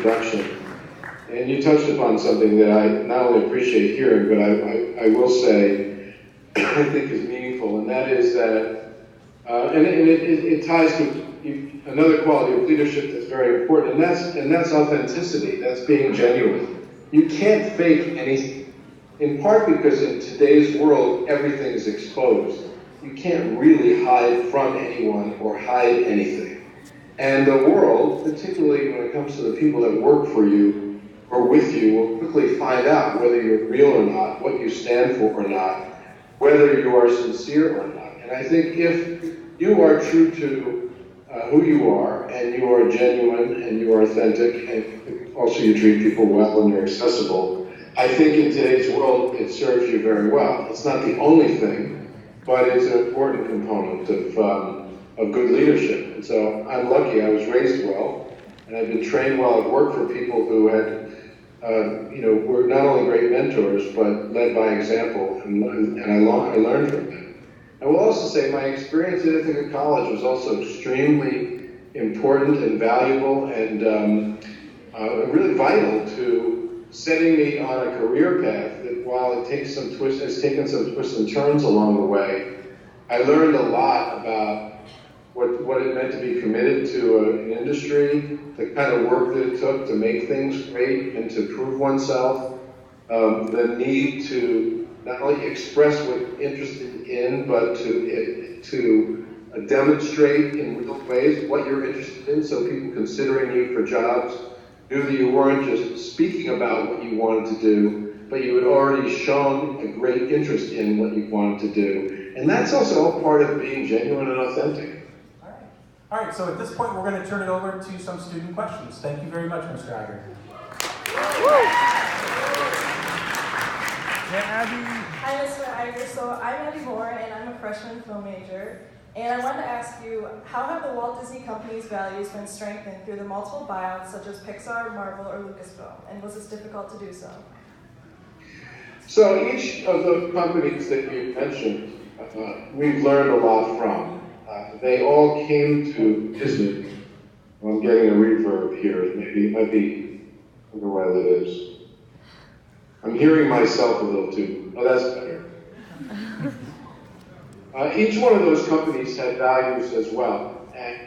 introduction. And you touched upon something that I not only appreciate hearing, but I will say I think is meaningful, and that is that, and it ties to another quality of leadership that's very important, and that's authenticity. That's being genuine. You can't fake anything, in part because in today's world, everything is exposed. You can't really hide from anyone or hide anything. And the world, particularly when it comes to the people that work for you or with you, will quickly find out whether you're real or not, what you stand for or not, whether you are sincere or not. And I think if you are true to who you are, and you are genuine, and you are authentic, and also you treat people well and you're accessible, I think in today's world it serves you very well. It's not the only thing, but it's an important component of good leadership. And so I'm lucky I was raised well, and I've been trained well at work for people who had, were not only great mentors, but led by example, and I learned from them. I will also say my experience at Ithaca College was also extremely important and valuable and really vital to setting me on a career path that, while it takes has taken some twists and turns along the way, I learned a lot about what it meant to be committed to an industry, the kind of work that it took to make things great and to prove oneself, the need to not only express what you're interested in, but to demonstrate in real ways what you're interested in, so people considering you for jobs knew that you weren't just speaking about what you wanted to do, but you had already shown a great interest in what you wanted to do. And that's also a part of being genuine and authentic. All right, so at this point, we're going to turn it over to some student questions. Thank you very much, Mr. Iger. Hi, Mr. Iger. So I'm Abby Moore, and I'm a freshman film major. And I wanted to ask you, how have the Walt Disney Company's values been strengthened through the multiple buyouts such as Pixar, Marvel, or Lucasfilm? And was this difficult to do so? So each of the companies that you mentioned, we've learned a lot from. They all came to Disney. Well, I'm getting a reverb here. Maybe it might be, I wonder why that is. I'm hearing myself a little too. Oh, that's better. Each one of those companies had values as well. And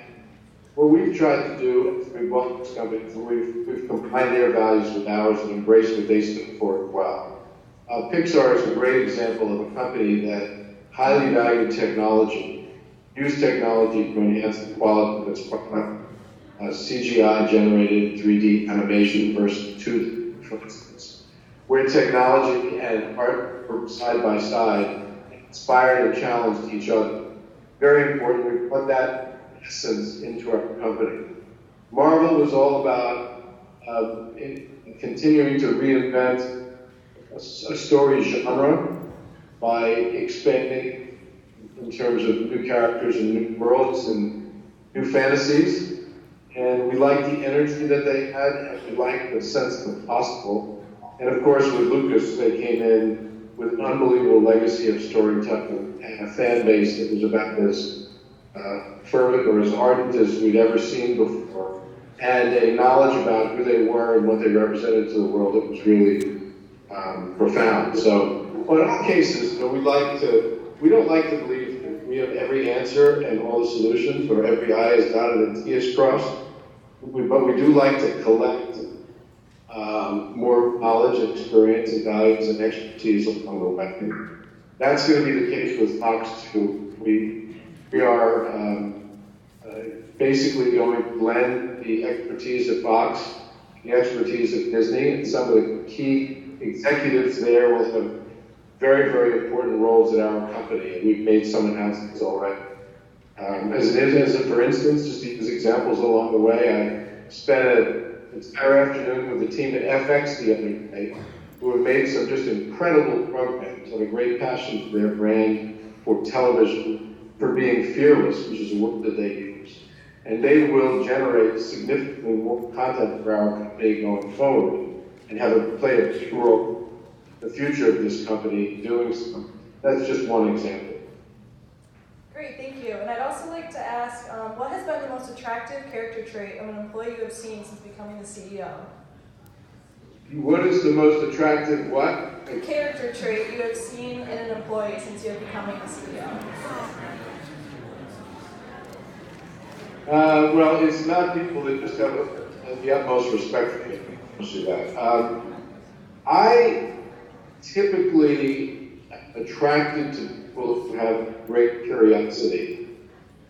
what we've tried to do as we bought those companies, we've combined their values with ours and embraced what they stood for as well. Pixar is a great example of a company that highly valued technology, used technology to enhance the quality of its product. CGI-generated 3D animation versus 2D, for instance, where technology and art work side by side, inspired and challenged each other. Very important, we put that essence into our company. Marvel was all about continuing to reinvent a story genre by expanding in terms of new characters and new worlds and new fantasies. And we liked the energy that they had, and we liked the sense of the possible. And of course, with Lucas, they came in with an unbelievable legacy of storytelling and a fan base that was about as fervent or as ardent as we'd ever seen before, and a knowledge about who they were and what they represented to the world that was really profound. So, well, in all cases, we don't like to believe that we have every answer and all the solutions, or every I is dotted and T is crossed, but we do like to collect more knowledge and experience and values and expertise along the way. That's going to be the case with Fox too. We are basically going to blend the expertise of Fox, the expertise of Disney, and some of the key executives there will have very, very important roles at our company, and we've made some announcements already. For instance, just to use examples along the way, I spent an entire afternoon with the team at FX the other day, who have made some just incredible programs, have a great passion for their brand, for television, for being fearless, which is a word that they use. And they will generate significantly more content for our company going forward, and play a big role in the future of this company doing so. That's just one example. Great, thank you. And I'd also like to ask, what has been the most attractive character trait of an employee you have seen since becoming the CEO? What is the most attractive what? Character trait you have seen in an employee since you have becoming the CEO? Well, it's not people that just have the utmost respect for me. Do that. I typically am attracted to people who have great curiosity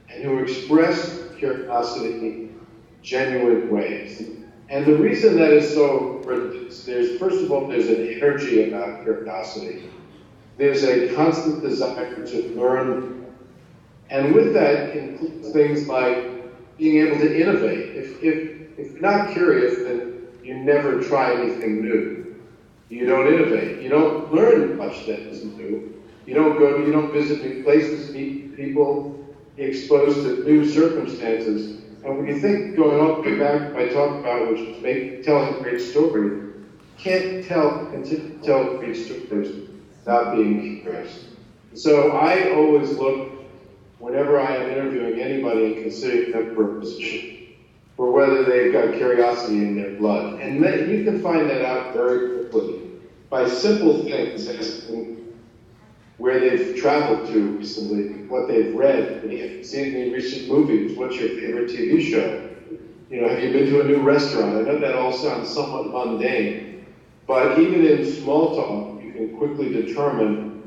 and who express curiosity in genuine ways. And the reason that is so, there's first of all, there's an energy about curiosity. There's a constant desire to learn, and with that includes things like being able to innovate. If you're not curious, then you never try anything new. You don't innovate. You don't learn much that isn't new. You don't visit new places, meet people, be exposed to new circumstances. And when you think going all the way back, I talked about, which is telling a great story, can't continue to tell great stories without being curious. So I always look, whenever I am interviewing anybody and considering them for a position, for whether they've got curiosity in their blood. And you can find that out very quickly by simple things, as where they've traveled to recently, what they've read, if you've seen any recent movies, what's your favorite TV show? Have you been to a new restaurant? I know that all sounds somewhat mundane, but even in small talk, you can quickly determine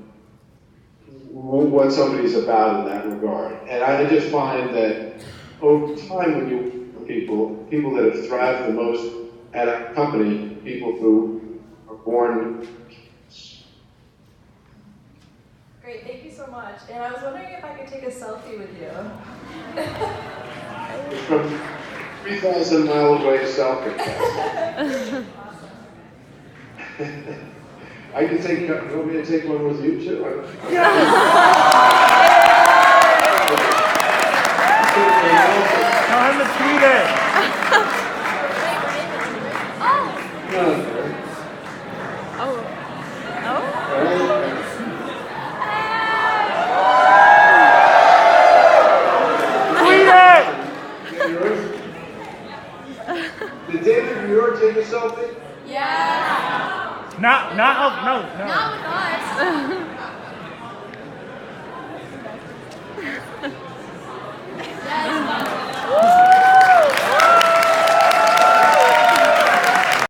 what somebody's about in that regard. And I just find that over time, when you people that have thrived the most at a company, people who are born. Great, thank you so much. And I was wondering if I could take a selfie with you. From 3,000 mile away, selfie. I can take. You want me to take one with you too? Time to tweet it. Did David New York take a selfie? Yeah. No. Not with us. Yes.